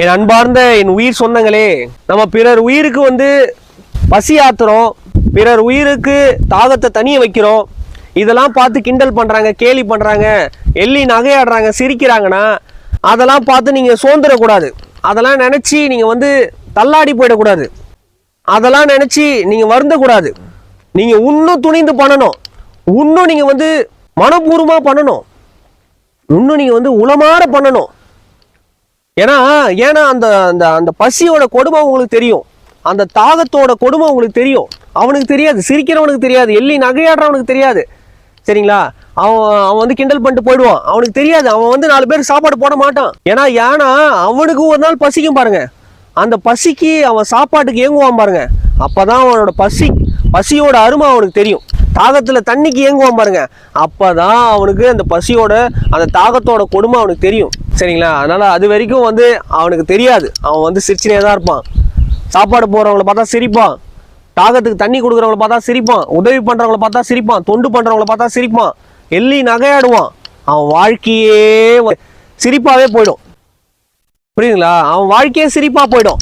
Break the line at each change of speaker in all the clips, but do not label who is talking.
என் அன்பார்ந்த என் உயிர் சொந்தங்களே, நம்ம பிறர் உயிருக்கு வந்து பசி ஆத்துறோம், பிறர் உயிருக்கு தாகத்தை தனிய வைக்கிறோம். இதெல்லாம் பார்த்து கிண்டல் பண்ணுறாங்க, கேலி பண்ணுறாங்க, எள்ளி நகையாடுறாங்க, சிரிக்கிறாங்கன்னா அதெல்லாம் பார்த்து நீங்கள் சோர்ந்துடக்கூடாது. அதெல்லாம் நினச்சி நீங்கள் வந்து தள்ளாடி போயிடக்கூடாது. அதெல்லாம் நினச்சி நீங்கள் வருந்தக்கூடாது. நீங்கள் இன்னும் துணிந்து பண்ணணும், இன்னும் நீங்கள் வந்து மனப்பூர்வமாக பண்ணணும், இன்னும் நீங்கள் வந்து உளமாற பண்ணணும். ஏன்னா அந்த அந்த அந்த பசியோட கொடுமை உங்களுக்கு தெரியும், அந்த தாகத்தோட கொடுமை உங்களுக்கு தெரியும். அவனுக்கு தெரியாது, சிரிக்கிறவனுக்கு தெரியாது, எள்ளி நகையாடுறவனுக்கு தெரியாது. சரிங்களா? அவன் வந்து கிண்டல் பண்ணிட்டு போயிடுவான், அவனுக்கு தெரியாது. அவன் வந்து 4 பேருக்கு சாப்பாடு போட மாட்டான். ஏன்னா அவனுக்கு ஒரு நாள் பசிக்கும் பாருங்க, அந்த பசிக்கு அவன் சாப்பாட்டுக்கு ஏங்குவான் பாருங்க. அப்பதான் அவனோட பசியோட அருமை அவனுக்கு தெரியும். தாகத்துல தண்ணிக்கு ஏங்குவான் பாருங்க, அப்பதான் அவனுக்கு அந்த பசியோட அந்த தாகத்தோட கொடுமை அவனுக்கு தெரியும். சரிங்களா? அதனால அது வரைக்கும் வந்து அவனுக்கு தெரியாது. அவன் வந்து சிரிச்சினே தான் இருப்பான். சாப்பாடு போறவங்களை பார்த்தா சிரிப்பான், தாகத்துக்கு தண்ணி கொடுக்குறவங்களை பார்த்தா சிரிப்பான், உதவி பண்றவங்களை பார்த்தா சிரிப்பான், தொண்டு பண்றவங்களை பார்த்தா சிரிப்பான், எள்ளி நகையாடுவான். அவன் வாழ்க்கையே சிரிப்பாவே போயிடும். புரியுதுங்களா? அவன் வாழ்க்கையே சிரிப்பா போயிடும்.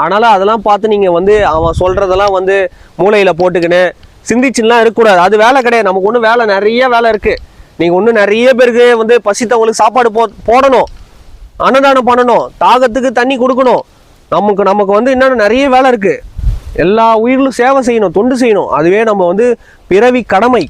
அதனால அதெல்லாம் பார்த்து நீங்க வந்து அவன் சொல்றதெல்லாம் வந்து மூளையில போட்டுக்கின்னு சிந்திச்சுலாம் இருக்கக்கூடாது. அது வேலை கிடையாது. நமக்கு ஒன்றும் வேலை, நிறைய வேலை இருக்கு. நீங்க ஒன்றும் நிறைய பேருக்கு வந்து பசித்தவங்களுக்கு சாப்பாடு போடணும், அன்னதானம் பண்ணணும், தாகத்துக்கு தண்ணி கொடுக்கணும். நமக்கு வந்து இன்னும் நிறைய வேலை இருக்கு. எல்லா உயிர்களும் சேவை செய்யணும், தொண்டு செய்யணும். அதுவே நம்ம வந்து பிறவி கடமை.